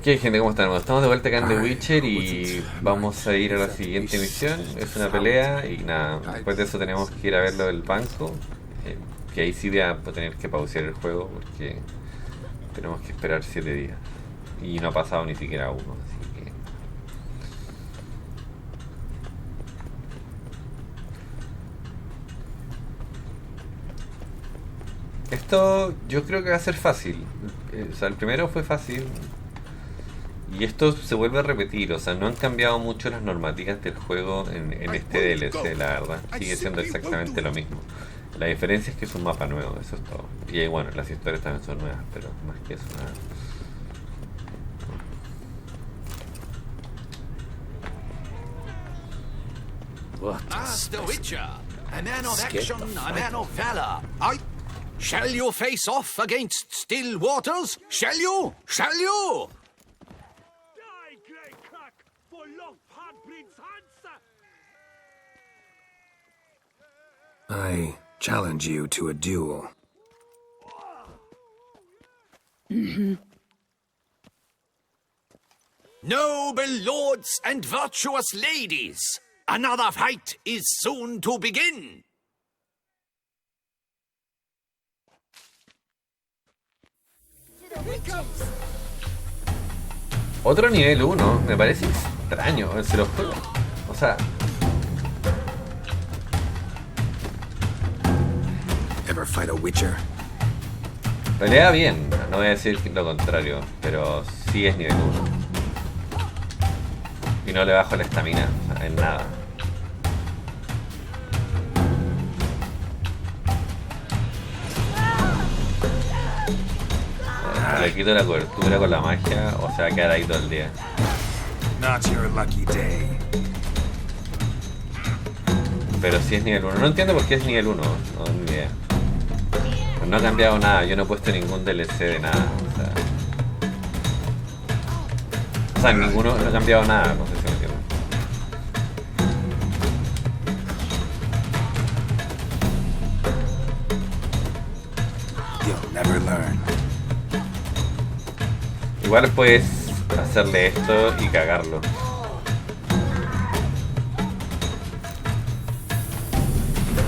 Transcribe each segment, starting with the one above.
¿Qué hay, gente? ¿Cómo están? Bueno, estamos de vuelta acá en The Witcher y vamos a ir a la siguiente misión. Es una pelea y nada, después de eso tenemos que ir a ver lo del banco, que ahí sí voy a tener que pausar el juego porque tenemos que esperar 7 días y no ha pasado ni siquiera uno, así que... Esto yo creo que va a ser fácil. O sea, el primero fue fácil. Y esto se vuelve a repetir, o sea, no han cambiado mucho las normativas del juego en este DLC, la verdad. Sigue siendo exactamente lo mismo. La diferencia es que es un mapa nuevo, eso es todo. Y bueno, las historias también son nuevas, pero más que eso, nada. As the Witcher, a man of action, a man of valor. Shall you face off against still waters? Shall you? Shall you? I challenge you to a duel. Noble lords and virtuous ladies, another fight is soon to begin. Otro nivel 1, me parece extraño, se lo juro. O sea... Ever fight a Witcher? Pelea bien, no voy a decir lo contrario, pero sí es nivel 1. Y no le bajo la estamina, o sea, en nada. Le quito la cobertura con la magia o se va a quedar ahí todo el día. Not your lucky day. Pero sí es nivel 1. No entiendo por qué es nivel 1, no tengo ni idea. Pues no ha cambiado nada, yo no he puesto ningún DLC de nada. O sea ninguno, no ha cambiado nada, no sé si me entiendo. You'll never learn. Igual puedes hacerle esto y cagarlo.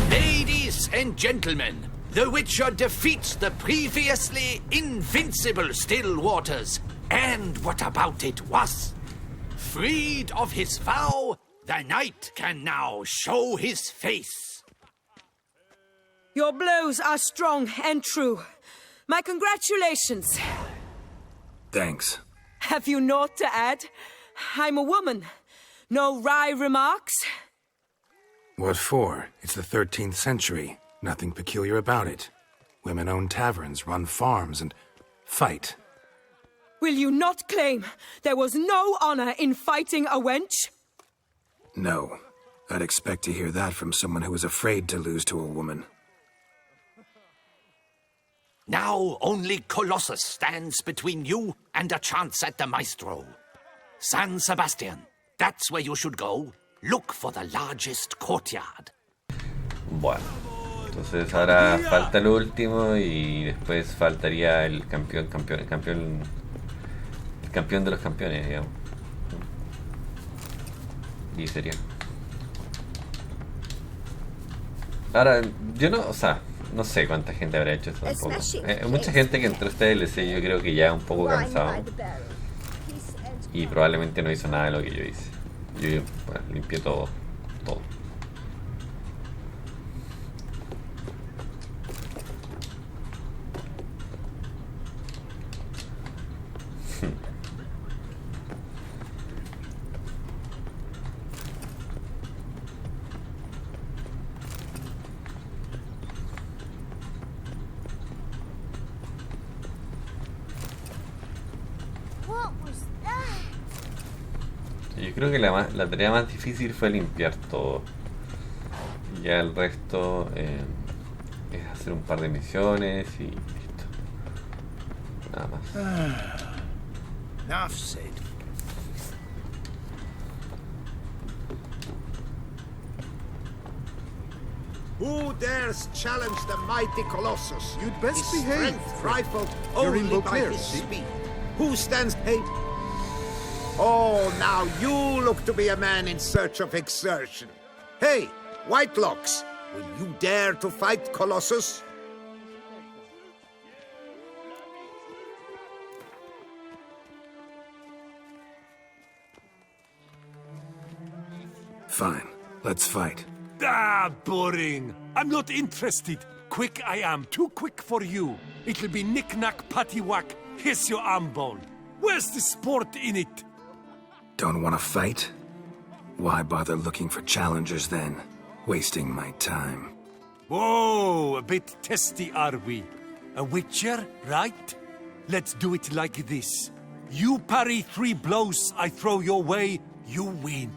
Ladies and gentlemen, the Witcher defeats the previously invincible still waters. And what about it was? Freed of his vow, the knight can now show his face. Your blows are strong and true. My congratulations. Thanks. Have you naught to add? I'm a woman. No wry remarks? What for? It's the 13th century. Nothing peculiar about it. Women own taverns, run farms, and fight. Will you not claim there was no honor in fighting a wench? No. I'd expect to hear that from someone who was afraid to lose to a woman. Now only Colossus stands between you and a chance at the Maestro. San Sebastian, that's where you should go. Look for the largest courtyard. Bueno, entonces ahora falta el último y después faltaría el campeón de los campeones, digamos. Y sería. Ahora, yo no, o sea, no sé cuánta gente habrá hecho esto tampoco. Mucha gente que entró a este DLC yo creo que ya un poco cansado. Y probablemente no hizo nada de lo que yo hice. Yo bueno, limpié todo. Yo creo que la tarea más difícil fue limpiar todo. Ya el resto es hacer un par de misiones y listo. Nada más. Enough said. Who dares challenge the mighty Colossus? You'd best His behave. strength rifled You're in only by Beauclair, his see? speed. Who stands? Hey, Oh, now you look to be a man in search of exertion. Hey, Whitelocks, will you dare to fight Colossus? Fine, let's fight. Ah, boring. I'm not interested. Quick I am, too quick for you. It'll be knick-knack, paddywhack, here's your arm bone. Where's the sport in it? Don't want to fight? Why bother looking for challengers then? Wasting my time. Whoa, a bit testy are we? A witcher, right? Let's do it like this. You parry 3 blows I throw your way, you win.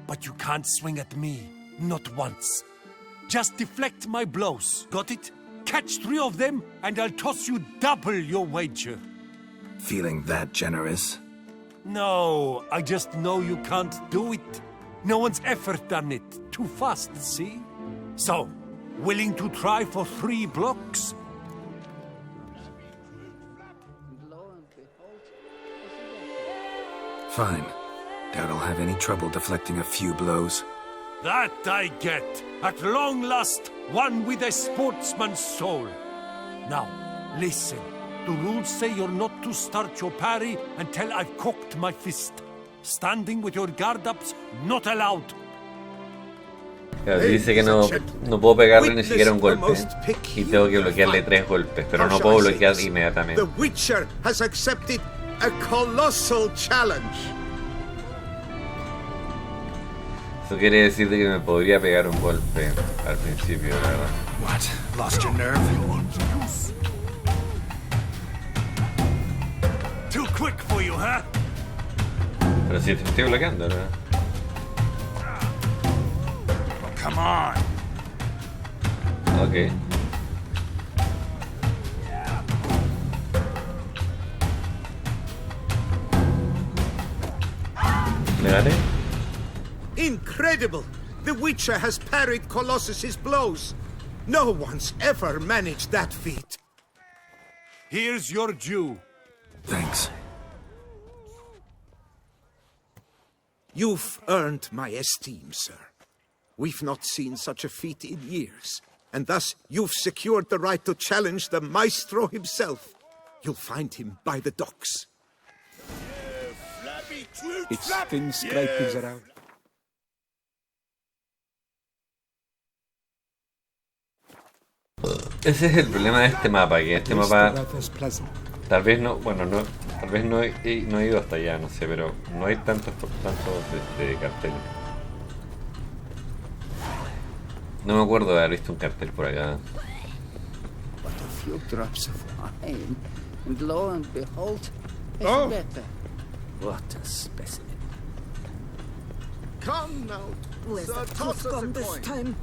But you can't swing at me, not once. Just deflect my blows, got it? Catch 3 of them, and I'll toss you double your wager. Feeling that generous? No, I just know you can't do it. No one's ever done it. Too fast, see? So, willing to try for 3 blocks? Fine. Doubt I'll have any trouble deflecting a few blows. That I get. At long last, one with a sportsman's soul. Now, listen. The rules say you're not to start your parry until I've cocked my fist. Standing with your guard-ups, not allowed. Claro, dice que no, no puedo pegarle ni siquiera un golpe y tengo que bloquearle 3 golpes, pero no puedo bloquear inmediatamente. The Witcher has accepted a colossal challenge. Eso quiere decir que me podría pegar un golpe al principio, la verdad. What? Lost your nerve? Too quick for you, huh? Pero si te estoy bloqueando, ¿no? Come on. Ok. ¿Le gané? Incredible! The Witcher has parried Colossus's blows. No one's ever managed that feat. Here's your due. Thanks. You've earned my esteem, sir. We've not seen such a feat in years, and thus you've secured the right to challenge the maestro himself. You'll find him by the docks. It's thin scrapings around. Ese es el problema de este mapa, que este mapa tal vez no, bueno, no, tal vez no he ido hasta allá, no sé, pero no hay tantos de carteles. No me acuerdo de haber visto un cartel por acá. But a few drops of wine, and lo and behold, it's better. What a specimen. Come now, Where's sir, the toss cook us a gone this coin. time?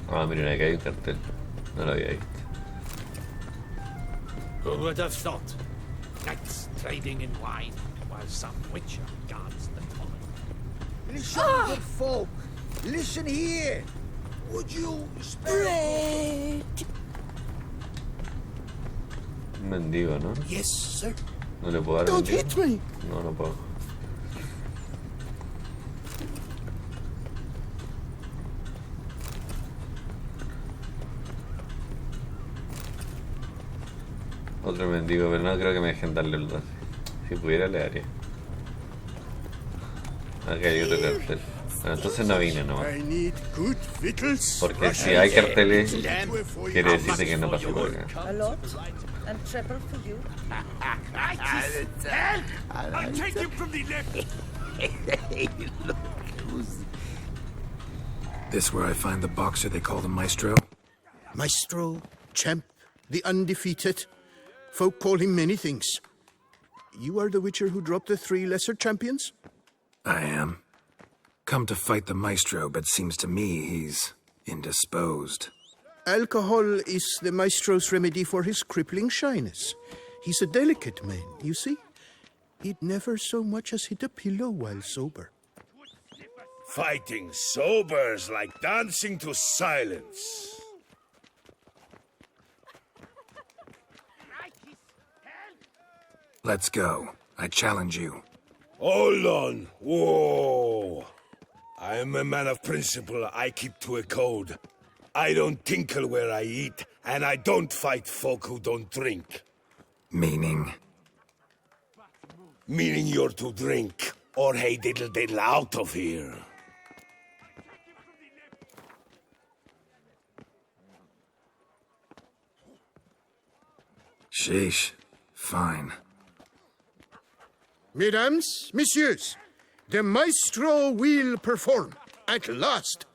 Ah, miren, acá hay un cartel. No lo había visto. Who would have thought? Knights trading in wine while some witcher guards the tunnel. Listen, good folk. Listen here. Would you spare... Un mendigo, ¿no? Yes, sir. No le puedo dar Don't mendigo. hit me. No, no puedo. Otro mendigo, pero no creo que me dejen darle el 12. Si pudiera le daría. Acá hay otro cartel. Bueno, entonces no vine nomás. Porque si hay carteles, quiere decir que no pasé por acá. A lot, and treble for you. I'll take him from the left. This where I find the boxer they call the maestro? Maestro, champ, the undefeated. Folk call him many things. You are the Witcher who dropped the 3 lesser champions? I am. Come to fight the maestro, but seems to me he's indisposed. Alcohol is the Maestro's remedy for his crippling shyness. He's a delicate man, you see. He'd never so much as hit a pillow while sober. Fighting sober's like dancing to silence. Let's go. I challenge you. Hold on. Whoa. I am a man of principle. I keep to a code. I don't tinkle where I eat, and I don't fight folk who don't drink. Meaning? Meaning you're to drink, or hey diddle diddle out of here. Sheesh. Fine. Mesdames, messieurs, the maestro will perform, at last.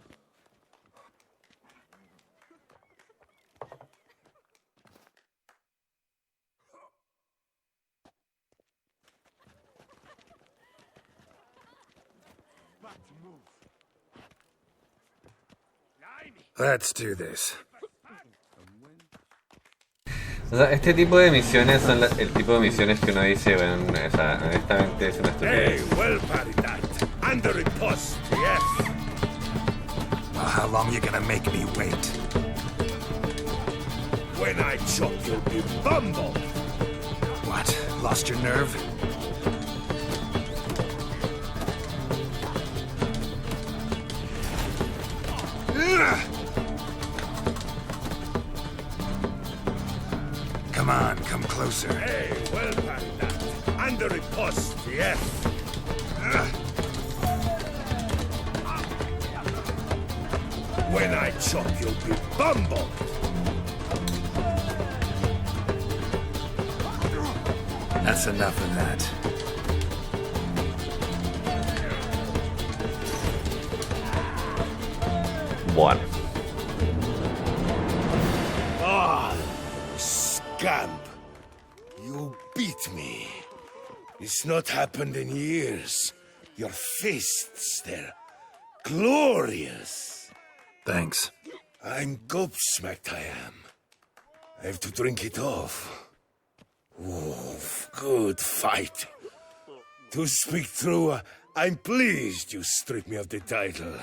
Let's do this. O sea, este tipo de misiones son el tipo de misiones que uno dice, bueno, o sea, honestamente es una estupidez. Hey, well parried that. Under a post, yes. Well, how long you gonna make me wait? When I chop, you'll be bumbled. What? Lost your nerve? Come on, come closer. Hey, well parried that. Under a post, yes. When I chop, you'll be bumbled. That's enough of that. Bueno. Ah, scamp. You beat me. It's not happened in years. Your fists, they're glorious. Thanks. I'm gobsmacked, I am. I have to drink it off. Oh, good fight. To speak true, I'm pleased you stripped me of the title.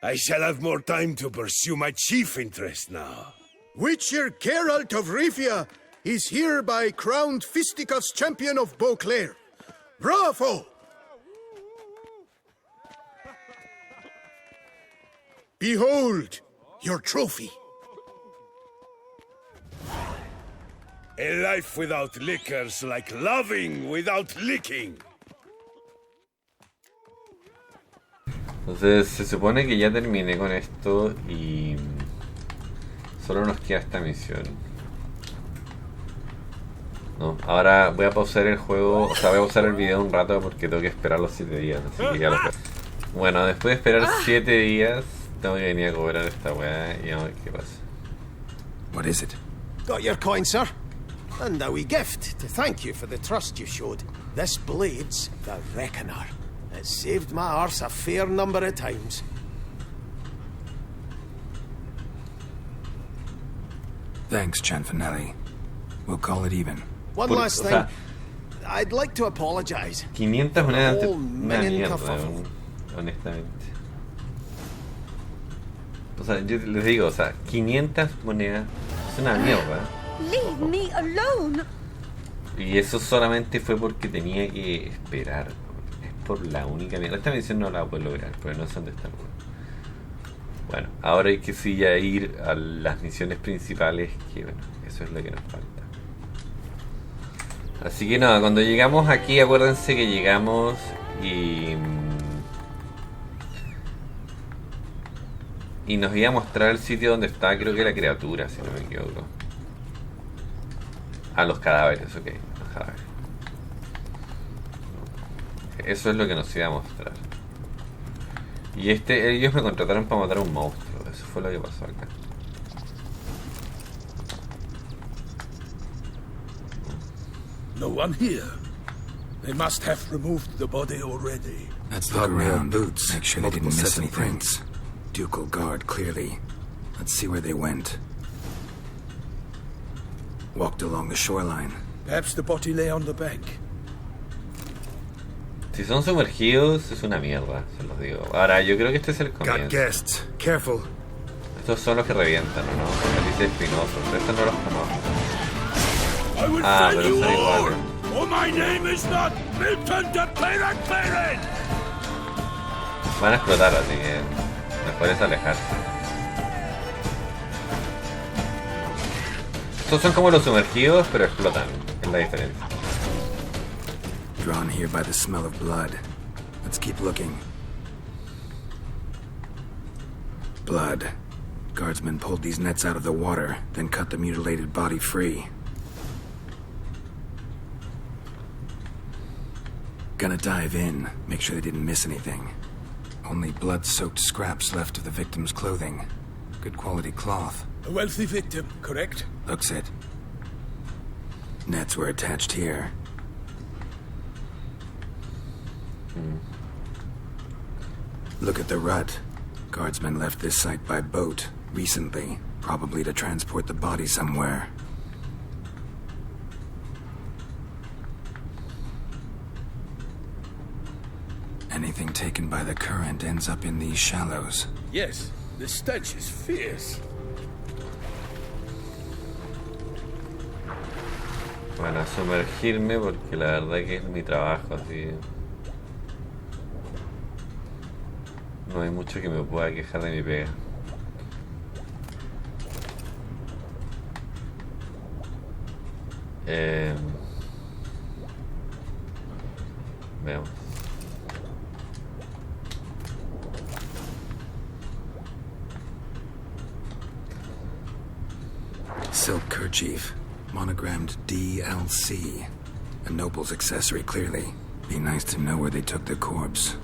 I shall have more time to pursue my chief interest now. Witcher Geralt of Rivia is hereby crowned Fisticuffs champion of Beauclair. Bravo! Behold your trophy. A life without liquor's like loving without licking. Entonces se supone que ya terminé con esto y solo nos queda esta misión. No, ahora voy a pausar el juego, o sea, voy a pausar el video un rato porque tengo que esperar los 7 días, así que ya lo espero. Bueno, después de esperar 7 días, tengo que venir a cobrar esta weá y vamos a ver qué pasa. What is it? Got your coin, sir. And a wee gift to thank you for the trust you showed. This blade's the Reckoner. It saved my arse a fair number of times. Thanks, Cianfanelli. We'll call it even. One last thing. I'd like to apologize. 500 monedas una mierda, honestamente. O sea, yo les digo, o sea, 500 monedas es una mierda. Leave me alone. Y eso solamente fue porque tenía que esperar. Es por la única mierda. Esta misión no la puedo lograr, pero no sé dónde está el juego. Bueno, ahora hay que sí ya ir a las misiones principales, que bueno, eso es lo que nos falta. Así que nada, cuando llegamos aquí, acuérdense que llegamos y nos iba a mostrar el sitio donde está, creo que la criatura, si no me equivoco. Ah, los cadáveres, ok, los cadáveres. Eso es lo que nos iba a mostrar. Y ellos me contrataron para matar a un monstruo, eso fue lo que pasó acá. No one here. They must have removed the body already. Let's look around. Boots. Make sure they didn't miss any prints. Ducal guard, clearly. Let's see where they went. Walked along the shoreline. Perhaps the body lay on the bank. Si son sumergidos, es una mierda, se los digo. Ahora, yo creo que este es el comienzo. Got guests. Careful. Estos son los que revientan, ¿no? Felices espinosos. Estos no los conozco. Ah, pero son iguales. or my name is not Milton de Peyrac. Van a explotar, así que mejor es alejarse. Estos son como los sumergidos, pero explotan. Es la diferencia. Drawn here by the smell of blood. Let's keep looking. Blood. Guardsmen pulled these nets out of the water, then cut the mutilated body free. Gonna dive in, make sure they didn't miss anything. Only blood-soaked scraps left of the victim's clothing. Good quality cloth. A wealthy victim, correct? Looks it. Nets were attached here. Look at the rut. Guardsmen left this site by boat recently, probably to transport the body somewhere. Anything taken by the current ends up in these shallows. Yes, the stench is fierce. Bueno, a sumergirme porque la verdad que es mi trabajo, así. No hay mucho que me pueda quejar de mi pega. Veamos. Silk kerchief, monogrammed DLC. A noble's accessory, clearly. Be nice to know where they took the corpse.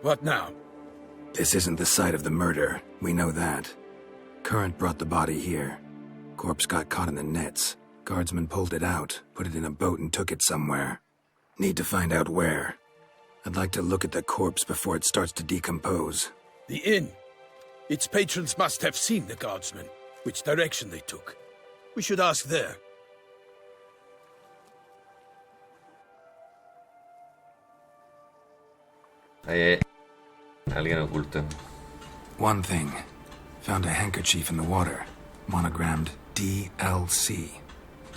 What now? This isn't the site of the murder. We know that. Current brought the body here. Corpse got caught in the nets. Guardsmen pulled it out, put it in a boat and took it somewhere. Need to find out where. I'd like to look at the corpse before it starts to decompose. The inn. Its patrons must have seen the guardsmen. Which direction they took. We should ask there. Ahí hay alguien oculto. One thing. Found a handkerchief in the water. Monogrammed DLC.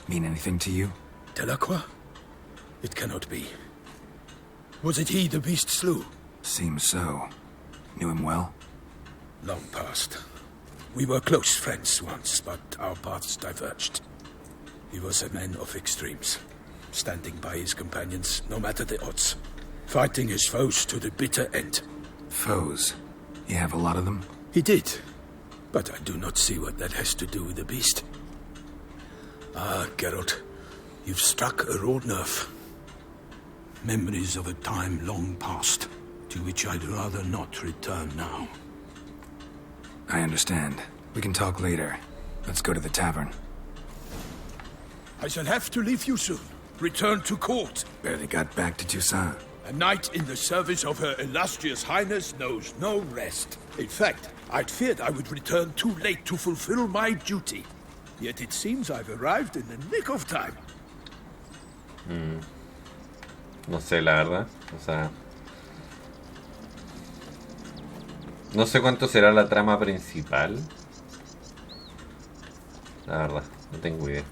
Mean anything to you? Delacroix? It cannot be. Was it he the beast slew? Seems so. Knew him well? Long past. We were close friends once, but our paths diverged. He was a man of extremes, standing by his companions no matter the odds, fighting his foes to the bitter end. Foes? You have a lot of them? He did, but I do not see what that has to do with the beast. Ah, Geralt, you've struck a raw nerve. Memories of a time long past, to which I'd rather not return now. I understand. We can talk later. Let's go to the tavern. I shall have to leave you soon. Return to court. Barely got back to Toussaint. A knight in the service of Her Illustrious Highness knows no rest. In fact, I'd feared I would return too late to fulfill my duty. Yet it seems I've arrived in the nick of time. No sé, la verdad. O sea, no sé cuánto será la trama principal. La verdad, no tengo idea.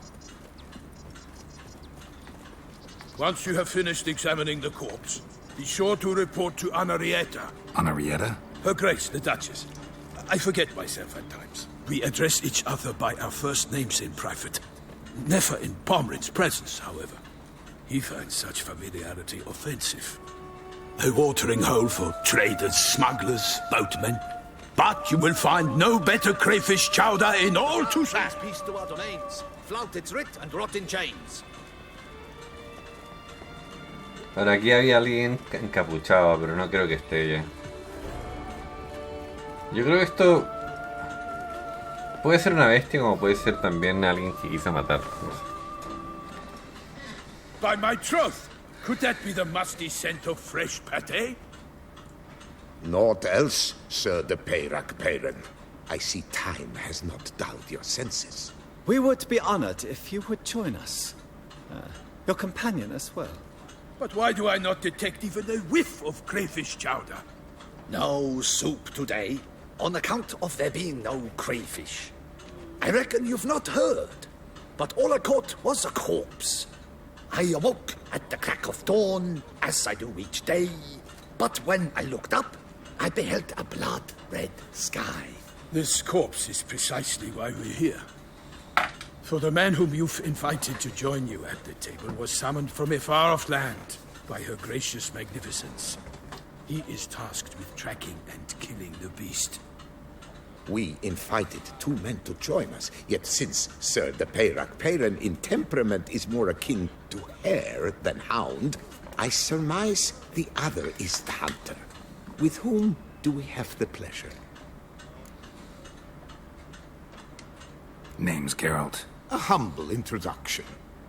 Once you have finished examining the corpse, be sure to report to Anarietta. Anarietta? Her Grace, the Duchess. I forget myself at times. We address each other by our first names in private. Never in Pomrin's presence, however. He finds such familiarity offensive. A watering hole for traders, smugglers, boatmen. But you will find no better crayfish chowder in all Toussaint. Peace to our domains. Flout its writ and rot in chains. Ahora aquí había alguien encapuchado, pero no creo que esté ella. Yo creo que esto puede ser una bestia, como puede ser también alguien que quiso matar. No sé. By my troth, could that be the musty scent of fresh pate? Naught else, Sir de Peyrac. I see time has not dulled your senses. We would be honored if you would join us. Your companion as well. But why do I not detect even a whiff of crayfish chowder? No soup today, on account of there being no crayfish. I reckon you've not heard, but all I caught was a corpse. I awoke at the crack of dawn, as I do each day, but when I looked up, I beheld a blood-red sky. This corpse is precisely why we're here. For the man whom you've invited to join you at the table was summoned from a far-off land by her gracious magnificence. He is tasked with tracking and killing the beast. We invited 2 men to join us, yet since Sir the Peyrac Peyran in temperament is more akin to hare than hound, I surmise the other is the hunter. With whom do we have the pleasure? Name's Geralt. A humble introduction.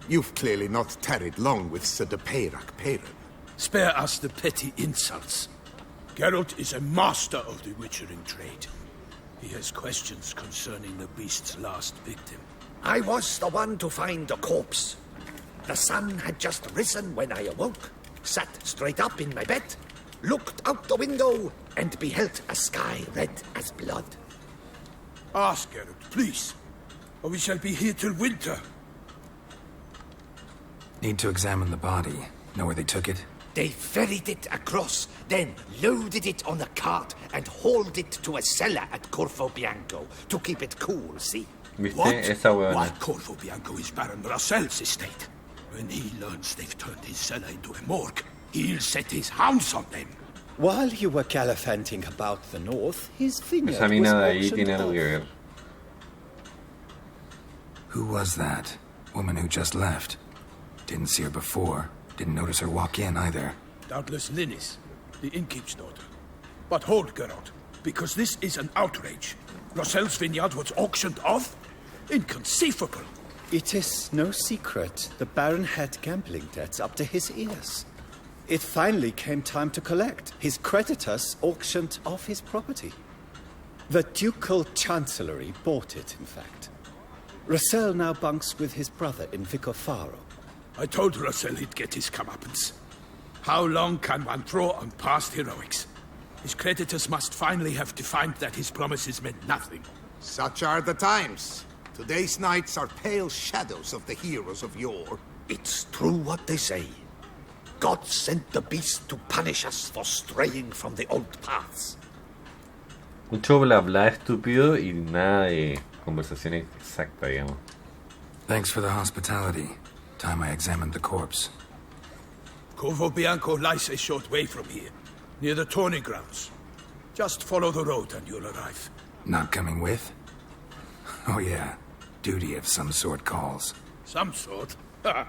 You've clearly not tarried long with Sir the Peyrac Peyran. Spare us the petty insults. Geralt is a master of the witchering trade. He has questions concerning the beast's last victim. I was the one to find the corpse. The sun had just risen when I awoke, sat straight up in my bed, looked out the window, and beheld a sky red as blood. Ask Geralt, please, or we shall be here till winter. Need to examine the body. Know where they took it? They ferried it across, then loaded it on a cart and hauled it to a cellar at Corvo Bianco to keep it cool, see? What? Esa huevona. While Corvo Bianco is Baron Russell's estate. When he learns they've turned his cellar into a morgue, he'll set his hounds on them. While you were gallivanting about the north, his vineyard Esa was mina de ahí auctioned tiene algo off. que ver. Who was that? Woman who just left. Didn't see her before. Didn't notice her walk in either. Doubtless Linnis, the innkeep's daughter. But hold, Geralt, because this is an outrage. Russell's vineyard was auctioned off? Inconceivable. It is no secret the Baron had gambling debts up to his ears. It finally came time to collect. His creditors auctioned off his property. The ducal chancellery bought it, in fact. Russell now bunks with his brother in Vicofaro. I told Russell he'd get his comeuppance. How long can one draw on past heroics? His creditors must finally have defined that his promises meant nothing. Such are the times. Today's knights are pale shadows of the heroes of yore. It's true what they say. God sent the beast to punish us for straying from the old paths. Mucho bla bla estúpido y nada de conversación exacta, digamos. Thanks for the hospitality. Time I examined the corpse. Corvo Bianco lies a short way from here, near the tourney grounds. Just follow the road and you'll arrive. Not coming with? Oh yeah, duty of some sort calls. Some sort? Ha!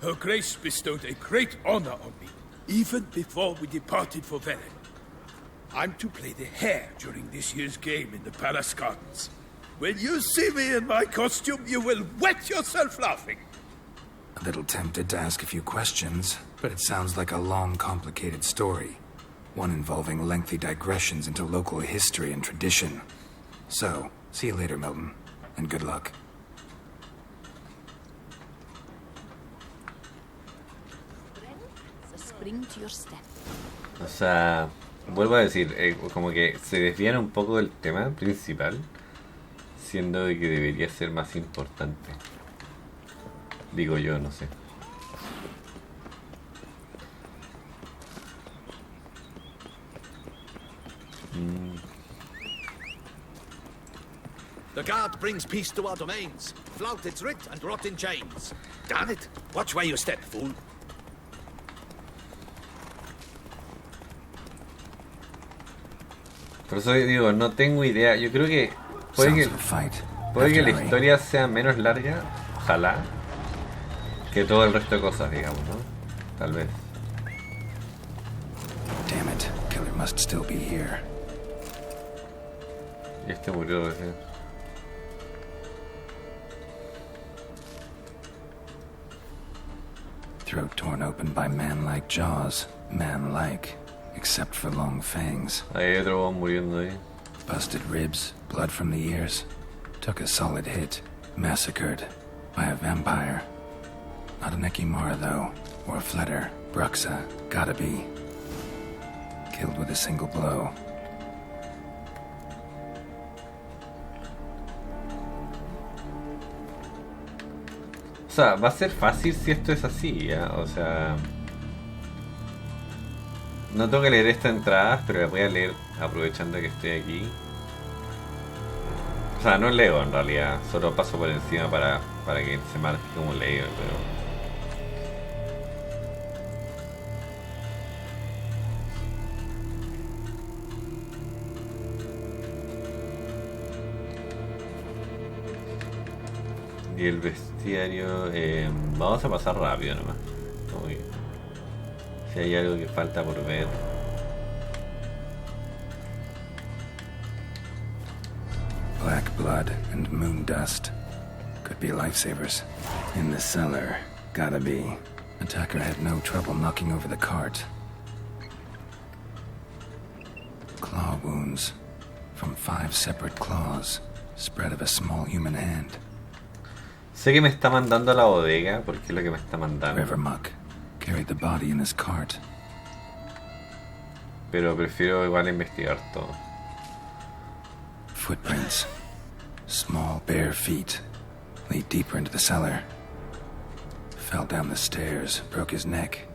Her Grace bestowed a great honor on me, even before we departed for Velen. I'm to play the hare during this year's game in the palace gardens. When you see me in my costume, you will wet yourself laughing. A little tempted to ask a few questions, but it sounds like a long, complicated story. One involving lengthy digressions into local history and tradition. So, see you later, Milton, and good luck. Spring to your step. O sea, vuelvo a decir, como que se desvían un poco del tema principal, siendo de que debería ser más importante. Digo yo, no sé. The guard brings peace to our domains. Flout its writ and rot in chains. Darn it! Watch where you step, fool. Por eso digo, no tengo idea. Yo creo que puede que la historia sea menos larga, ojalá, que todo el resto de cosas, digamos, ¿no? Tal vez. Damn it, killer must still be here. Y este murió recién. Throat torn open by man-like jaws. Man-like, except for long fangs. Hay otro muriendo ahí. Busted ribs, blood from the ears. Took a solid hit. Massacred by a vampire. Not an Ekimara, though, or a Fletter. Bruxa, gotta be. Killed with a single blow. sea, va a ser fácil si esto es así, ¿ya? O sea... No tengo que leer esta entrada, pero la voy a leer aprovechando que estoy aquí. O sea, no leo en realidad, solo paso por encima para que se marque como leo, pero... Y el bestiario, vamos a pasar rápido nomás. Uy. Si hay algo que falta por ver. Black blood and moon dust. Could be lifesavers. In the cellar. Gotta be. Attacker had no trouble knocking over the cart. Claw wounds. From 5 separate claws. Spread of a small human hand. Sé que me está mandando a la bodega, porque es lo que me está mandando. River muck. Carried the body in his cart. Pero prefiero igual investigar todo. Footprints. Small bare feet. Lead deeper into the cellar. Fell down the stairs, broke his neck.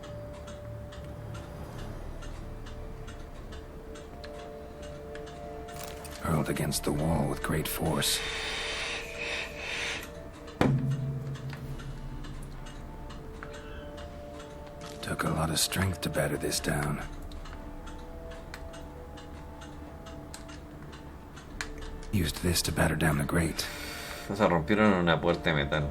Hurled against the wall with great force. Took a lot of strength to batter this down. Used this to batter down the grate. Se rompieron una puerta de metal.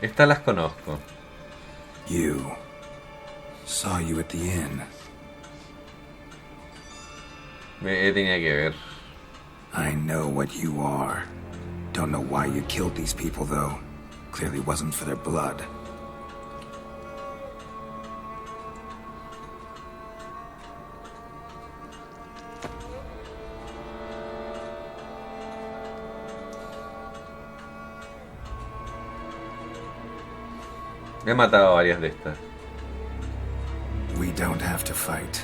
Estas las conozco. You. Saw you at the inn. Tenía que ver. I know what you are. Don't know why you killed these people, though. Clearly wasn't for their blood. He matado a varias de estas. We don't have to fight.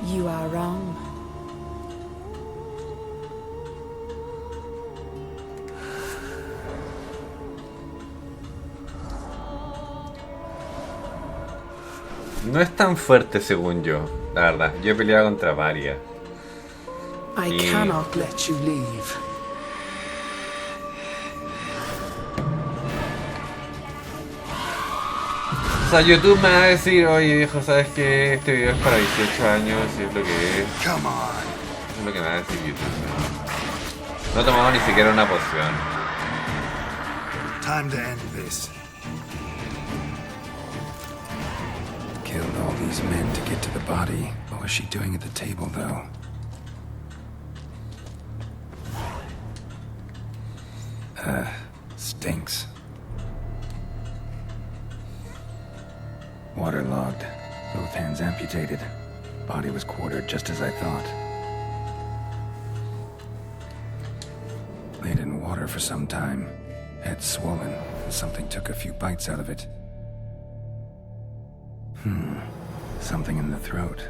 You are wrong. No es tan fuerte según yo, la verdad. Yo he peleado contra varias. I cannot let you leave. O sea, YouTube me va a decir, oye viejo, ¿sabes qué? Este video es para 18 años y es lo que es. Come on. Es lo que me va a decir YouTube. No tomamos ni siquiera una poción. Time to end this. Killed all these men to get to the body. What was she doing at the table, though? Stinks. Waterlogged. Both hands amputated. Body was quartered just as I thought. Laid in water for some time. Head swollen, and something took a few bites out of it. Something in the throat.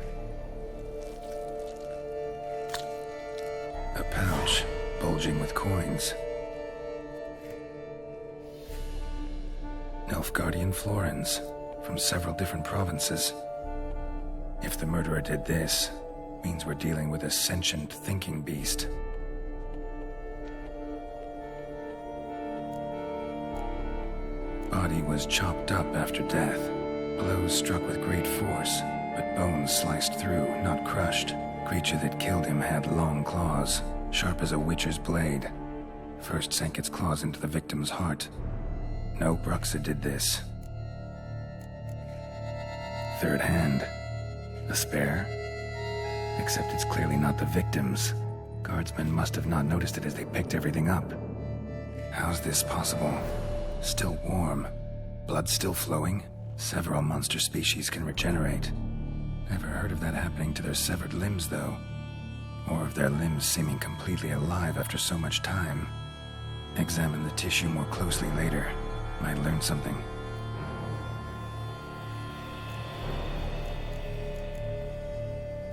A pouch, bulging with coins. Nilfgaardian florins, from several different provinces. If the murderer did this, means we're dealing with a sentient thinking beast. Body was chopped up after death. Blows struck with great force, but bones sliced through, not crushed. Creature that killed him had long claws, sharp as a witcher's blade. First sank its claws into the victim's heart. No Bruxa did this. Third hand. A spare? Except it's clearly not the victim's. Guardsmen must have not noticed it as they picked everything up. How's this possible? Still warm. Blood still flowing? Several monster species can regenerate. Never heard of that happening to their severed limbs, though. Or of their limbs seeming completely alive after so much time. Examine the tissue more closely later. Might learn something.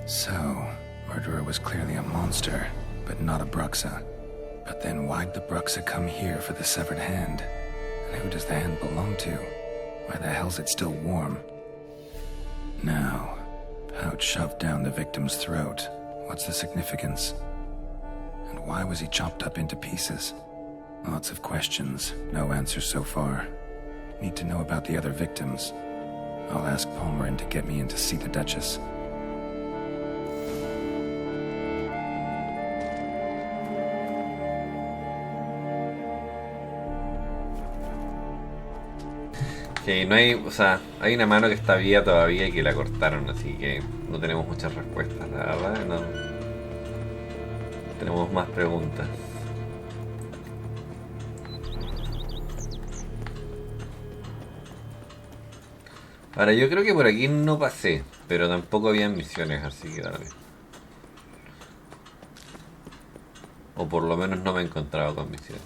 So, murderer was clearly a monster, but not a Bruxa. But then why'd the Bruxa come here for the severed hand? And who does the hand belong to? Why the hell's it still warm? Now, pouch shoved down the victim's throat. What's the significance? And why was he chopped up into pieces? Lots of questions, no answers so far. Need to know about the other victims. I'll ask Palmerin to get me in to see the Duchess. Que no hay, o sea, hay una mano que está viva todavía y que la cortaron, así que no tenemos muchas respuestas, la verdad, no. Tenemos más preguntas. Ahora, yo creo que por aquí no pasé, pero tampoco había misiones, así que dale. O por lo menos no me he encontrado con misiones.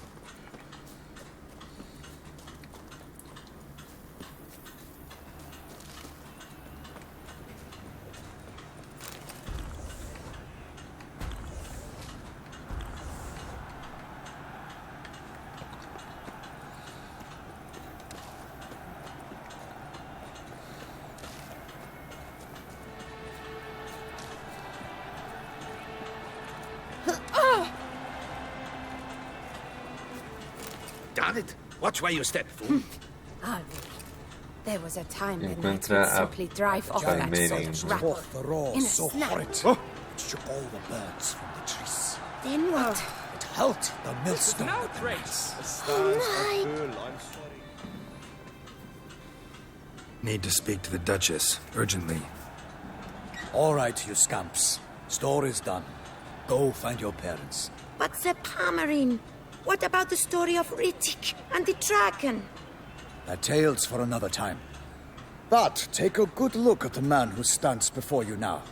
Damn it! Watch where you step, fool. Oh, there was a time when knights Encuentra would simply drive off that sort of rabble The raw, in a so snap. horrid. It shook all the birds from the trees. Then what? It held the millstone at the nets. Need to speak to the Duchess, urgently. All right, you scamps. Store is done. Go find your parents. But Sir Palmerin, what about the story of Riddick and the dragon? They're tales for another time. But take a good look at the man who stands before you now.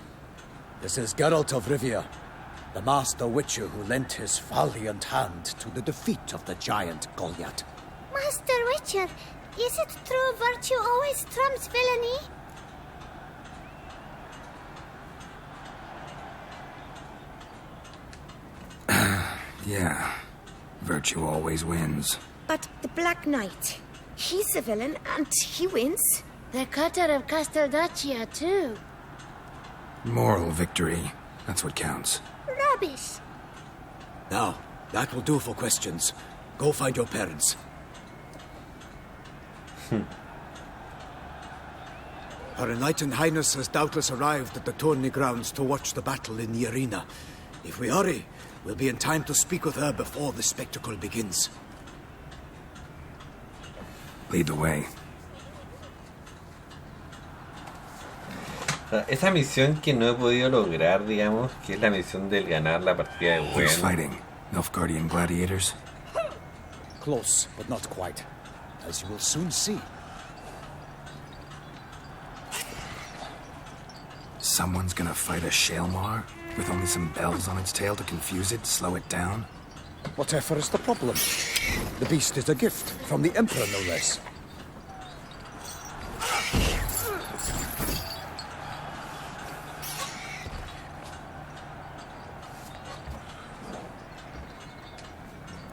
This is Geralt of Rivia, the master witcher who lent his valiant hand to the defeat of the giant Goliath. Master Witcher, is it true virtue always trumps villainy? Yeah, virtue always wins. But the Black Knight, he's a villain and he wins. The cutter of Casteldacia, too. Moral victory, that's what counts. Rubbish. Now, that will do for questions. Go find your parents. Her Enlightened Highness has doubtless arrived at the tourney grounds to watch the battle in the arena. If we hurry, we'll be in time to speak with her before the spectacle begins. Lead the way. Esa misión que no he podido lograr, digamos, que es la misión del ganar la partida de Who's Gwen. fighting? Nilfgaardian gladiators? Close, but not quite. As you will soon see. Someone's gonna fight a Shaelmar? With only some bells on its tail to confuse it, slow it down? Whatever is the problem? The beast is a gift from the Emperor, no less.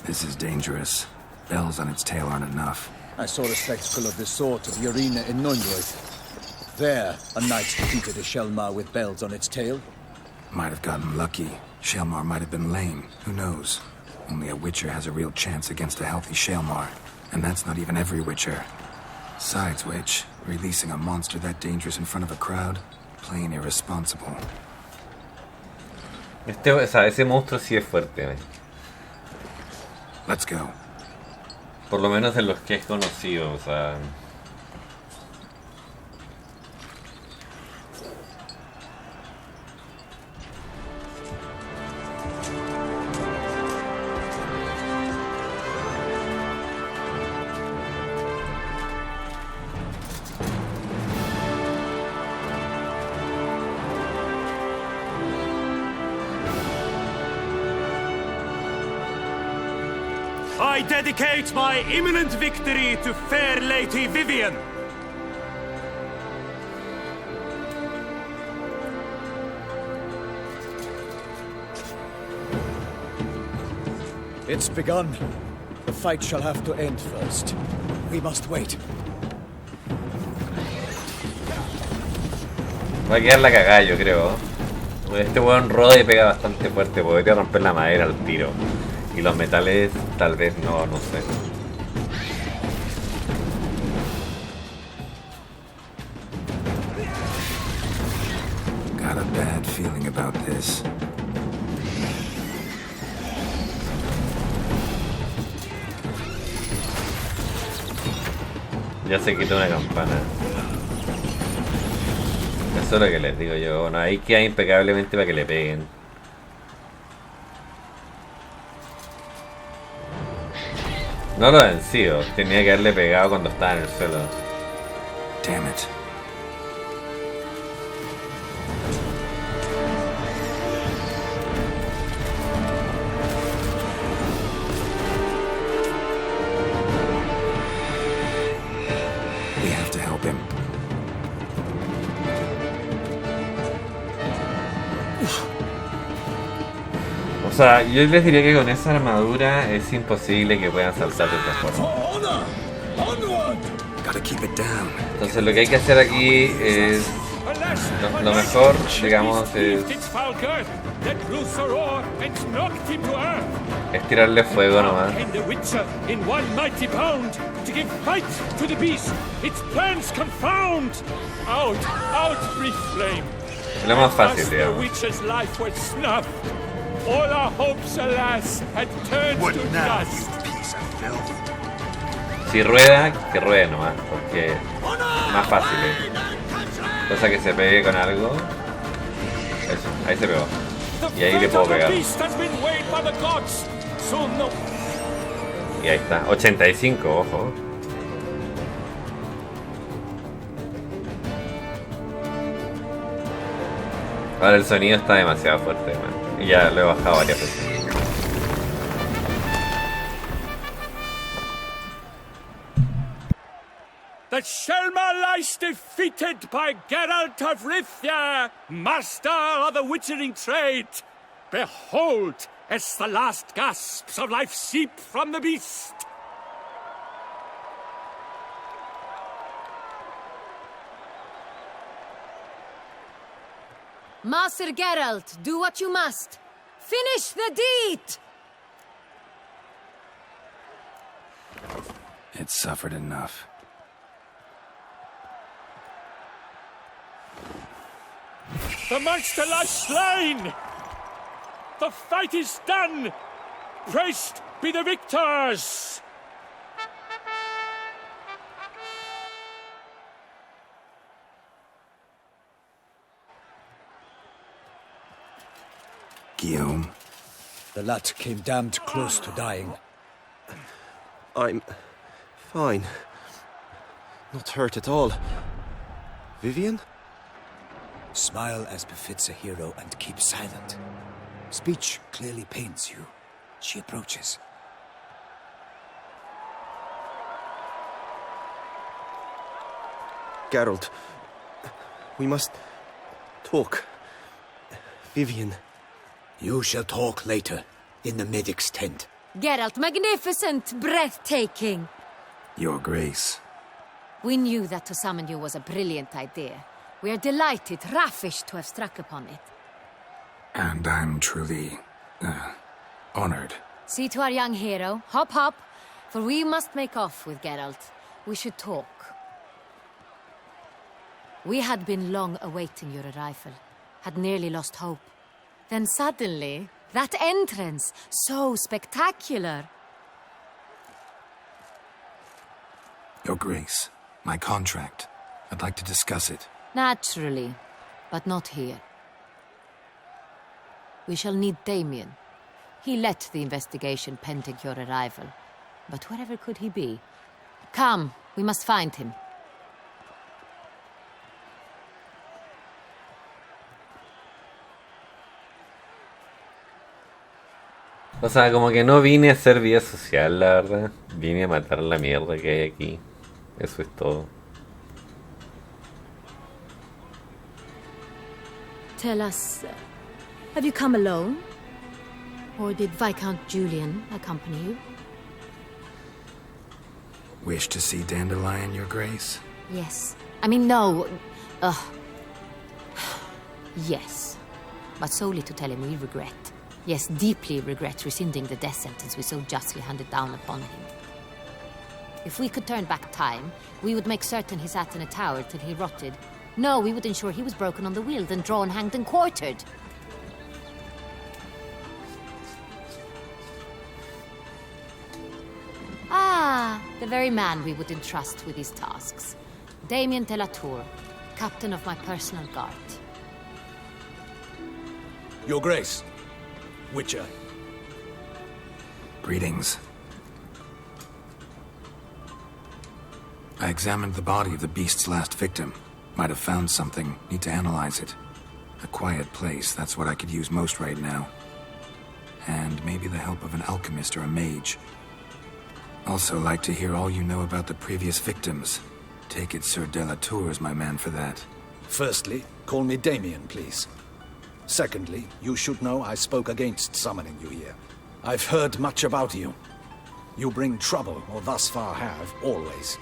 This is dangerous. Bells on its tail aren't enough. I saw a spectacle of this sort at the arena in Nunroyd. There, a knight defeated a Shaelmar with bells on its tail. Might have gotten lucky. Shaelmar might have been lame. Who knows? Only a Witcher has a real chance against a healthy Shaelmar. And that's not even every Witcher. Besides which, releasing a monster that dangerous in front of a crowd? Plain irresponsible. O sea, ese monstruo sí es fuerte, Let's go. por lo menos de los que es conocido, o sea. I dedicate my imminent victory to fair Lady Vivian. It's begun. The fight shall have to end first. We must wait. Va a quedar la cagada, yo creo. Este weón roda y pega bastante fuerte. Podría romper la madera al tiro. Y los metales, tal vez no sé. Got a bad feeling about this. Ya se quitó una campana. Eso es lo que les digo yo. Bueno, ahí queda impecablemente para que le peguen. No lo he vencido. Tenía que haberle pegado cuando estaba en el suelo. Damn it. We have to help him. O sea, yo les diría que con esa armadura es imposible que puedan saltar de otra forma. Entonces lo que hay que hacer aquí es... Lo mejor, digamos, es tirarle fuego nomás. Es lo más fácil, digamos. All our hopes, alas, had turned to dust. Si rueda, que ruede nomás, porque es más fácil. Cosa que se pegue con algo. Eso, ahí se pegó. Y ahí le puedo pegar. Y ahí está, 85, ojo. Ahora el sonido está demasiado fuerte, man. Y ya lo he bajado varias veces. The Shelma lies defeated by Geralt of Rivia, master of the witchering trade. Behold, as the last gasps of life seep from the beast. Master Geralt, do what you must. Finish the deed! It suffered enough. The monster lies slain! The fight is done! Praised be the victors! Guillaume? The lad came damned close to dying. I'm fine. Not hurt at all. Vivian? Smile as befits a hero and keep silent. Speech clearly pains you. She approaches. Geralt, we must talk. Vivian. You shall talk later, in the medic's tent. Geralt, magnificent, breathtaking. Your Grace. We knew that to summon you was a brilliant idea. We are delighted, ravished to have struck upon it. And I'm truly, honored. See to our young hero. Hop, hop. For we must make off with Geralt. We should talk. We had been long awaiting your arrival. Had nearly lost hope. Then suddenly, that entrance, so spectacular. Your Grace, my contract. I'd like to discuss it. Naturally, but not here. We shall need Damien. He led the investigation pending your arrival. But wherever could he be? Come, we must find him. O sea, como que no vine a hacer vida social, la verdad. Vine a matar la mierda que hay aquí. Eso es todo. Tell us, have you come alone? Or did Viscount Julian accompany you? Wish to see Dandelion, Your Grace? Yes. I mean, no. Yes. But solely to tell him we regret. Yes, deeply regret rescinding the death sentence we so justly handed down upon him. If we could turn back time, we would make certain he sat in a tower till he rotted. No, we would ensure he was broken on the wheel, then drawn, hanged, and quartered. Ah, the very man we would entrust with these tasks. Damien de la Tour, captain of my personal guard. Your Grace, Witcher. Greetings. I examined the body of the beast's last victim. Might have found something. Need to analyze it. A quiet place, that's what I could use most right now. And maybe the help of an alchemist or a mage. Also like to hear all you know about the previous victims. Take it Sir de la Tour is my man for that. Firstly, call me Damien, please. Secondly, you should know I spoke against summoning you here. I've heard much about you. You bring trouble, or thus far have, always.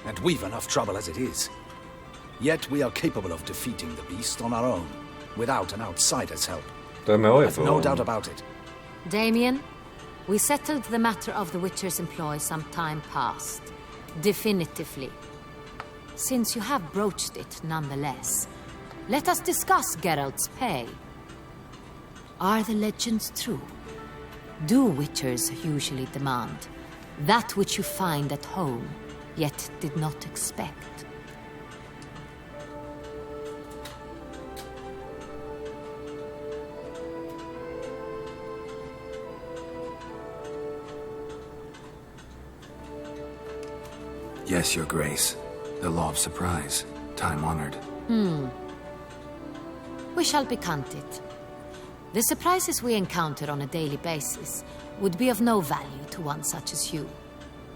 And we've enough trouble as it is. Yet we are capable of defeating the beast on our own, without an outsider's help. I've no doubt about it. Damien, we settled the matter of the Witcher's employ some time past. Definitively. Since you have broached it nonetheless, let us discuss Geralt's pay. Are the legends true? Do Witchers usually demand that which you find at home, yet did not expect? Yes, Your Grace. The law of surprise. Time-honored. We shall be candid. The surprises we encounter on a daily basis would be of no value to one such as you.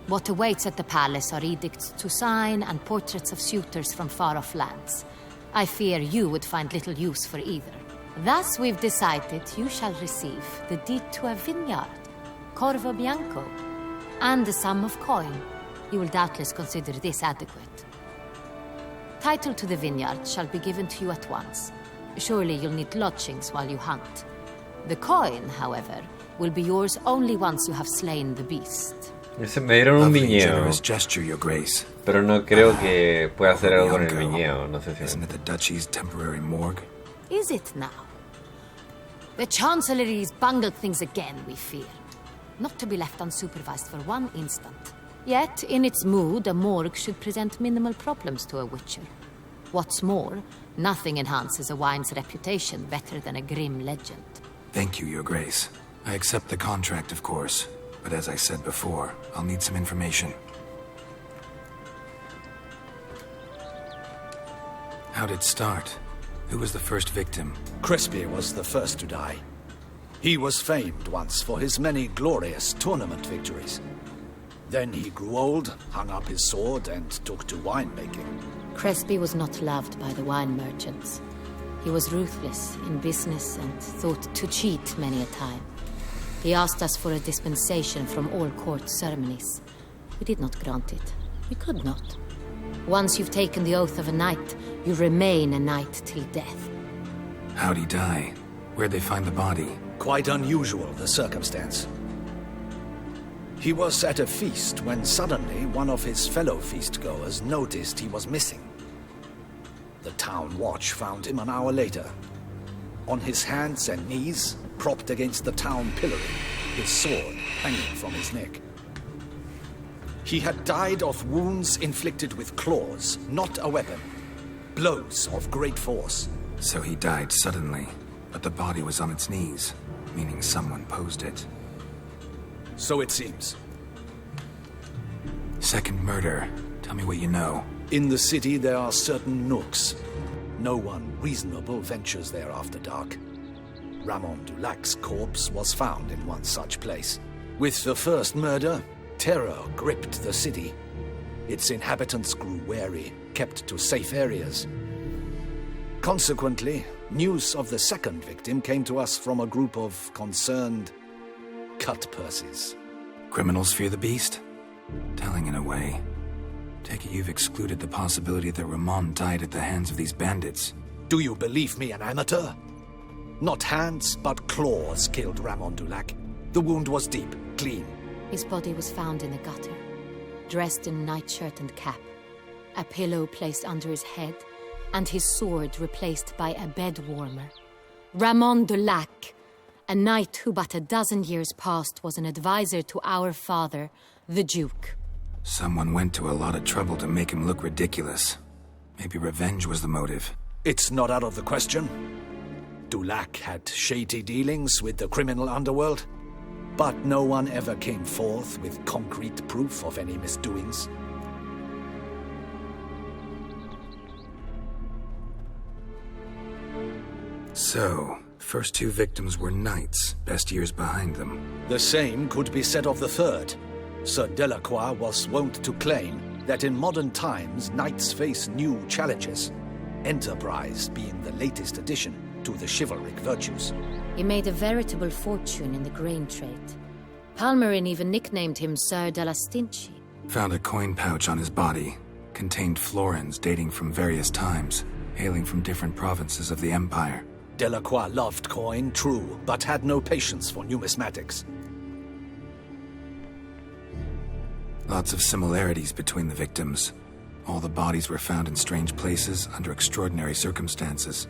What awaits at the palace are edicts to sign and portraits of suitors from far-off lands. I fear you would find little use for either. Thus, we've decided you shall receive the deed to a vineyard, Corvo Bianco, and a sum of coin. You will doubtless consider this adequate. Title to the vineyard shall be given to you at once. Surely you'll need lodgings while you hunt. The coin, however, will be yours only once you have slain the beast. Me dieron un viñedo, gesture, Your Grace. Pero no creo que pueda hacer algo con el viñedo. No sé si isn't it the duchy's temporary morgue? Is it now? The Chancellery's bungled things again, we fear. Not to be left unsupervised for one instant. Yet, in its mood, a morgue should present minimal problems to a Witcher. What's more, nothing enhances a wine's reputation better than a grim legend. Thank you, Your Grace. I accept the contract, of course. But as I said before, I'll need some information. How'd it start? Who was the first victim? Crespi was the first to die. He was famed once for his many glorious tournament victories. Then he grew old, hung up his sword, and took to winemaking. Crespi was not loved by the wine merchants. He was ruthless in business and thought to cheat many a time. He asked us for a dispensation from all court ceremonies. We did not grant it. We could not. Once you've taken the oath of a knight, you remain a knight till death. How'd he die? Where'd they find the body? Quite unusual, the circumstance. He was at a feast when suddenly one of his fellow feastgoers noticed he was missing. The town watch found him an hour later. On his hands and knees, propped against the town pillory, his sword hanging from his neck. He had died of wounds inflicted with claws, not a weapon. Blows of great force. So he died suddenly, but the body was on its knees, meaning someone posed it. So it seems. Second murder. Tell me what you know. In the city there are certain nooks. No one reasonable ventures there after dark. Ramon Dulac's corpse was found in one such place. With the first murder, terror gripped the city. Its inhabitants grew wary, kept to safe areas. Consequently, news of the second victim came to us from a group of concerned cut-purses. Criminals fear the beast? Telling in a way. Take it you've excluded the possibility that Ramon died at the hands of these bandits. Do you believe me an amateur? Not hands, but claws killed Ramon Dulac. The wound was deep, clean. His body was found in the gutter, dressed in nightshirt and cap, a pillow placed under his head, and his sword replaced by a bed warmer. Ramon Dulac, a knight who but a dozen years past was an advisor to our father, the Duke. Someone went to a lot of trouble to make him look ridiculous. Maybe revenge was the motive. It's not out of the question. Dulac had shady dealings with the criminal underworld, but no one ever came forth with concrete proof of any misdoings. So, first two victims were knights, best years behind them. The same could be said of the third. Sir Delacroix was wont to claim that in modern times knights face new challenges, enterprise being the latest addition to the chivalric virtues. He made a veritable fortune in the grain trade. Palmerin even nicknamed him Sir de la Stinchi. Found a coin pouch on his body. Contained florins dating from various times, hailing from different provinces of the Empire. Delacroix loved coin, true, but had no patience for numismatics. Lots of similarities between the victims. All the bodies were found in strange places under extraordinary circumstances.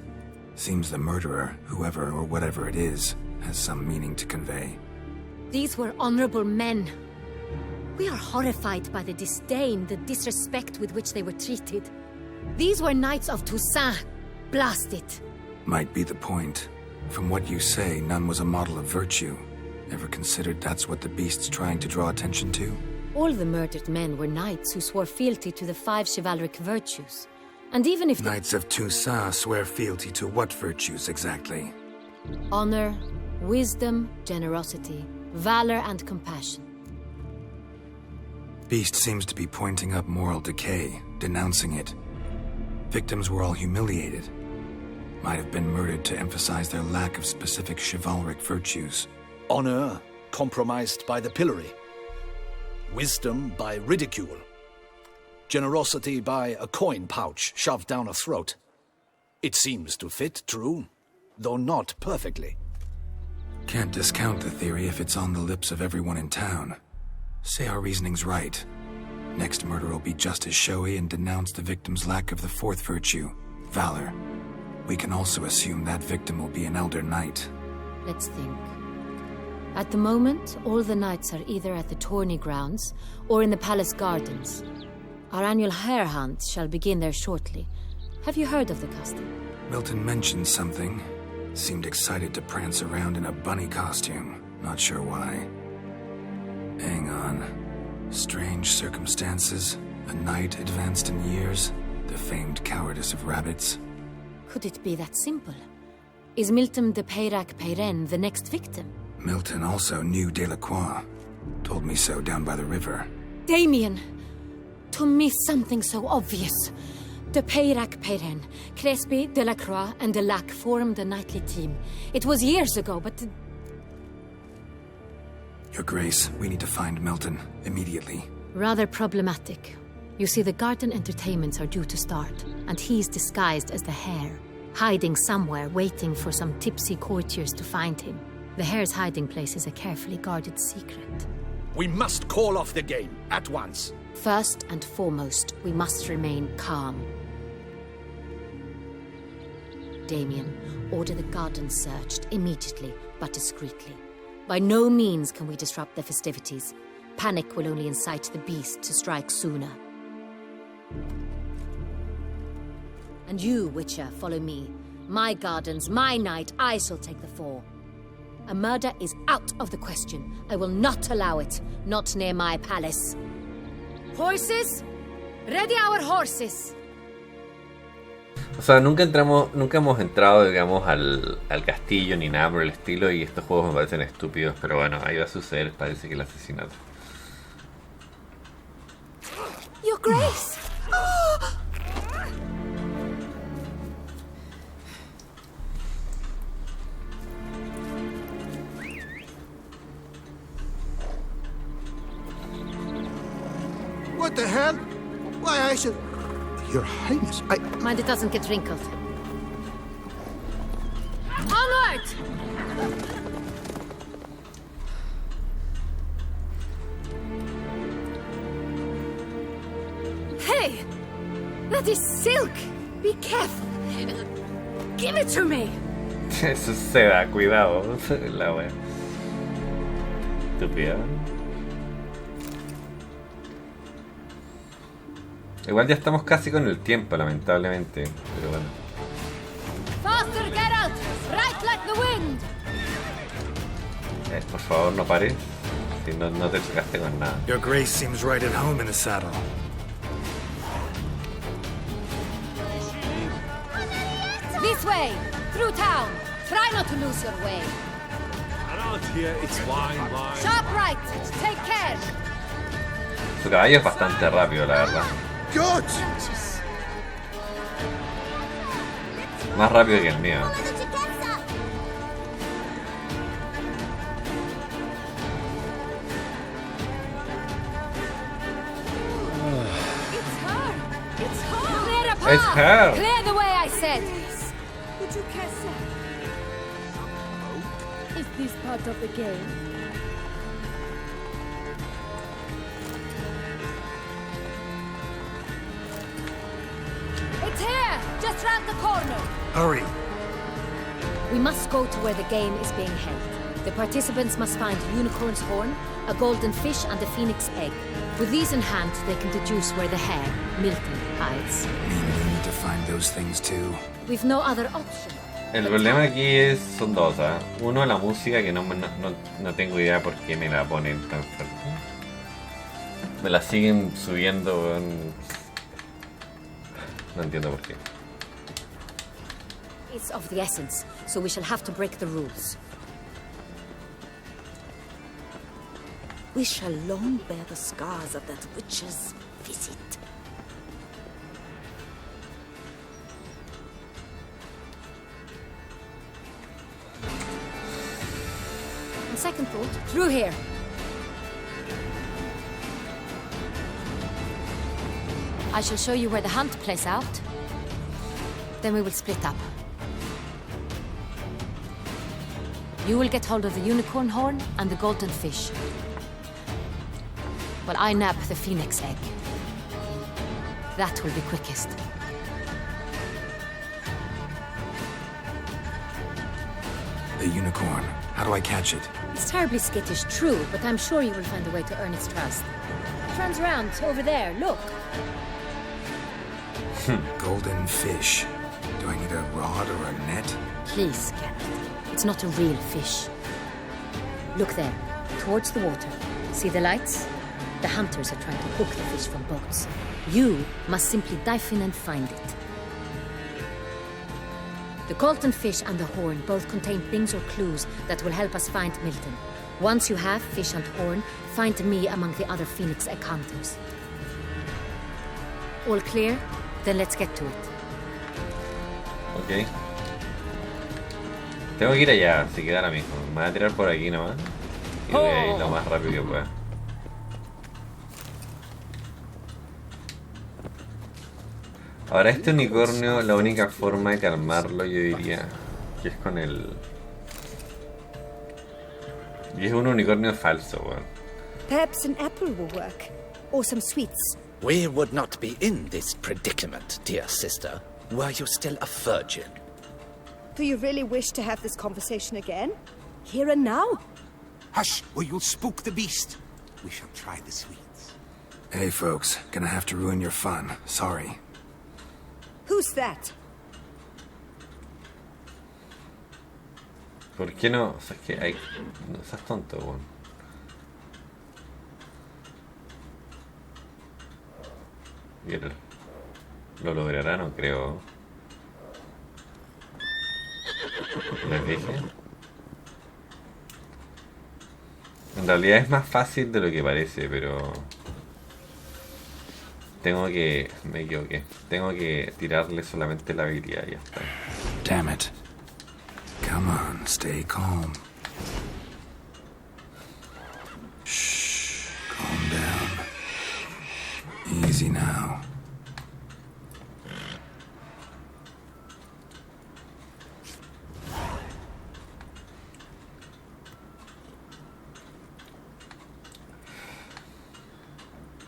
Seems the murderer, whoever or whatever it is, has some meaning to convey. These were honorable men. We are horrified by the disdain, the disrespect with which they were treated. These were knights of Toussaint. Blast it. Might be the point. From what you say, none was a model of virtue. Ever considered that's what the beast's trying to draw attention to? All the murdered men were knights who swore fealty to the 5 chivalric virtues. And even if Knights of Toussaint swear fealty to what virtues exactly? honor, wisdom, generosity, valor, and compassion. Beast seems to be pointing up moral decay, denouncing it. Victims were all humiliated. Might have been murdered to emphasize their lack of specific chivalric virtues. Honor compromised by the pillory. Wisdom by ridicule. Generosity by a coin pouch shoved down a throat. It seems to fit, true, though not perfectly. Can't discount the theory if it's on the lips of everyone in town. Say our reasoning's right. Next murder will be just as showy and denounce the victim's lack of the 4th virtue, valor. We can also assume that victim will be an elder knight. Let's think. At the moment, all the knights are either at the tourney grounds or in the palace gardens. Our annual hare hunt shall begin there shortly. Have you heard of the custom? Milton mentioned something. Seemed excited to prance around in a bunny costume. Not sure why. Hang on. Strange circumstances. A knight advanced in years. The famed cowardice of rabbits. Could it be that simple? Is Milton de Peyrac-Peyren the next victim? Milton also knew Delacroix. Told me so down by the river. Damien! To miss something so obvious. De Peyrac-Peyren, Crespi, Delacroix, and Delac formed a knightly team. It was years ago, but... Your Grace, we need to find Milton, immediately. Rather problematic. You see, the garden entertainments are due to start, and he's disguised as the hare, hiding somewhere, waiting for some tipsy courtiers to find him. The hare's hiding place is a carefully guarded secret. We must call off the game, at once. First and foremost, we must remain calm. Damien, order the garden searched immediately, but discreetly. By no means can we disrupt the festivities. Panic will only incite the beast to strike sooner. And you, Witcher, follow me. My gardens, my night, I shall take the fall. A murder is out of the question. I will not allow it. Not near my palace. Horses? Ready our horses! O sea, nunca hemos entrado, digamos, al castillo ni nada por el estilo, y estos juegos me parecen estúpidos, pero bueno, ahí va a suceder, parece que el asesinato. Your Grace! What the hell? Why, I should... Your Highness, I... Mind it doesn't get wrinkled. Onward! Hey! That is silk! Be careful! Give it to me! Eso es seda, cuidado. La wea. Estúpida. Igual ya estamos casi con el tiempo, lamentablemente. Pero bueno. Faster, Geralt! Right like the wind! Por favor, no pares. Si no, no te chocaste con nada. Your Grace seems right at home in the saddle. This way! Through town! Try not to lose your way. Around here, it's wine. Sharp right! Take care! Su caballo es bastante rápido, la verdad. God! Más rápido que el mío. It's her! Clear the way, I said! Is this part of the game? It's here! Just round the corner! Hurry! We must go to where the game is being held. The participants must find a unicorn's horn, a golden fish, and a phoenix egg. With these in hand, they can deduce where the hare, Milton, hides. We need to find those things too. We've no other option. El problema aquí son dos, ¿eh? Uno, la música, que no tengo idea por qué me la ponen tan fuerte. Me la siguen subiendo, no entiendo por qué. It's of the essence, so we shall have to break the rules. We shall long bear the scars of that witch's visit. On second thought, through here. I shall show you where the hunt plays out. Then we will split up. You will get hold of the unicorn horn and the golden fish. While I nab the phoenix egg. That will be quickest. The unicorn. How do I catch it? It's terribly skittish, true, but I'm sure you will find a way to earn its trust. It turns around, over there, look. Golden fish. Do I need a rod or a net? Please, Geralt. It's not a real fish. Look there, towards the water. See the lights? The hunters are trying to hook the fish from boats. You must simply dive in and find it. The golden fish and the horn both contain things or clues that will help us find Milton. Once you have fish and horn, find me among the other phoenix egg hunters. All clear? Then let's get to it. Ok. Tengo que ir allá, así que ahora mismo. Me voy a tirar por aquí nomás. Y voy a ir lo más rápido que pueda. Ahora este unicornio, la única forma de calmarlo, yo diría que es con el... Y es un unicornio falso, weón. Perhaps an apple will work. Or some sweets. We would not be in this predicament, dear sister, were you still a virgin. Do you really wish to have this conversation again? Here and now? Hush, or you'll spook the beast. We shall try the sweets. Hey, folks. Gonna have to ruin your fun. Sorry. Who's that? ¿Por qué no? O sea, es que hay... No seas tonto, weón. Lo logrará, no creo. Les dije. En realidad es más fácil de lo que parece, pero me equivoqué. Tengo que tirarle solamente la habilidad y ya está. Damn it. Come on, stay calm. Shh, calm down. Easy now.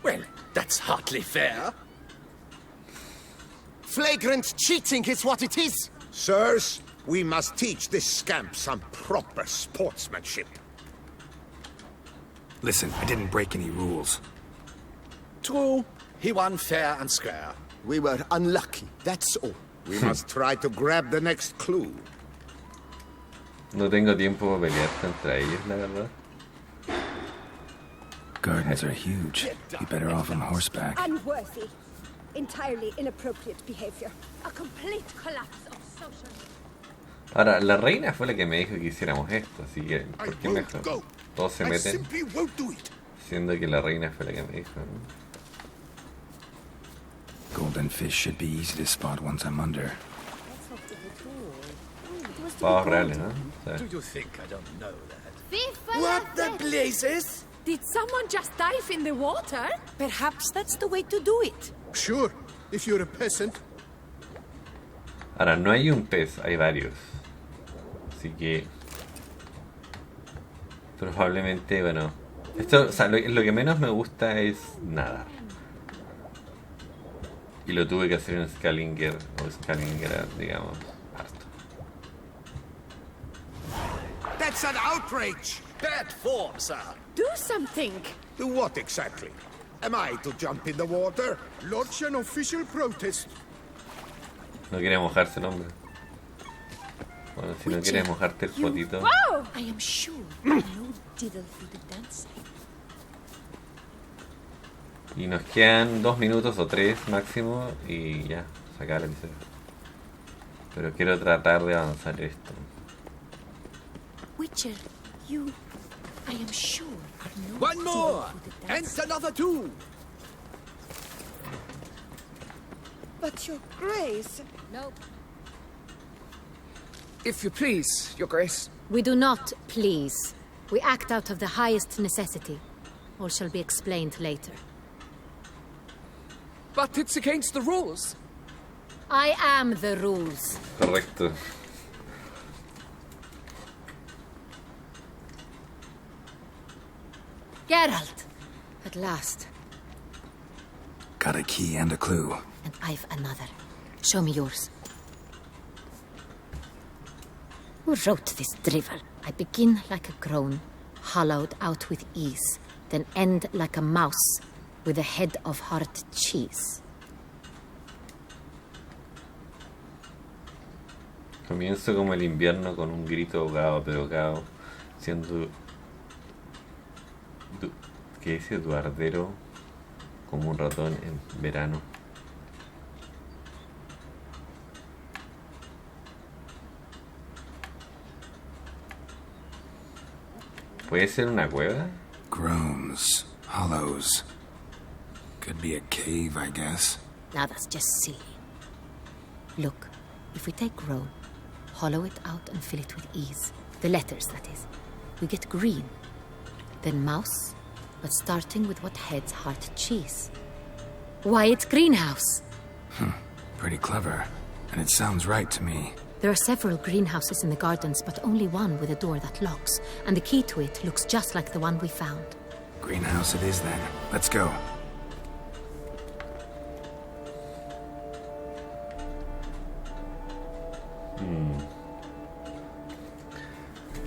Well, that's hardly fair. Flagrant cheating is what it is. Sirs, we must teach this scamp some proper sportsmanship. Listen, I didn't break any rules. True, he won fair and square. We were unlucky, that's all. We must try to grab the next clue. No tengo tiempo para pelear contra ellos, la verdad. Gardens are huge. Be better off on horseback. Unworthy. Entirely inappropriate behavior. A complete collapse of social... Ahora, la reina fue la que me dijo que hiciéramos esto, así que ¿por qué mejor? Todos se meten, siendo que la reina fue la que me dijo, ¿no? Golden fish should be easy to spot once I'm under. Pavos reales, ¿no? Do you think I don't know that? What the blazes? Did someone just dive in the water? Perhaps that's the way to do it. Sure, if you're a peasant. Ahora, no hay un pez, hay varios. Así que probablemente, bueno, esto, o sea, lo que menos me gusta es nadar. Y lo tuve que hacer en Scalinger, o Scalinger, digamos, harto. That's an outrage! Bad form, sir. Do something. Do what exactly? Am I to jump in the water? Lodge an official protest. No quiere mojarse el hombre. Bueno, si no quieres mojarte el potito. Wow! I am sure no diddle for the dancing. Y nos quedan 2 minutos o 3 máximo y ya, sacar el episodio. Pero quiero tratar de avanzar esto. Witcher, you, I am sure, are no One more! diddle for the And dancing. another two! But your grace... No. If you please, your grace. We do not please. We act out of the highest necessity. All shall be explained later. But it's against the rules. I am the rules. Correcto. Geralt! At last. Got a key and a clue. And I've another. Show me yours. Who wrote this drivel? I begin like a groan, hollowed out with ease, then end like a mouse, with a head of hard cheese. Comienzo como el invierno con un grito ahogado, pero ahogado, siendo... ¿Qué dice? Duardero como un ratón en verano. ¿Puede ser una cueva? Groans, hollows. Could be a cave, I guess. Now that's just silly. Look, if we take groan, hollow it out and fill it with ease, the letters, that is, we get green. Then mouse, but starting with what heads heart cheese. Why, it's greenhouse. Pretty clever. And it sounds right to me. There are several greenhouses in the gardens, but only one with a door that locks, and the key to it looks just like the one we found. Greenhouse it is then. Let's go.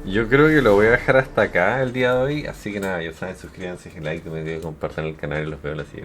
Yo creo que lo voy a dejar hasta acá el día de hoy, así que nada, ya saben, suscríbanse, like, comenten, compartan el canal y los veo en la siguiente.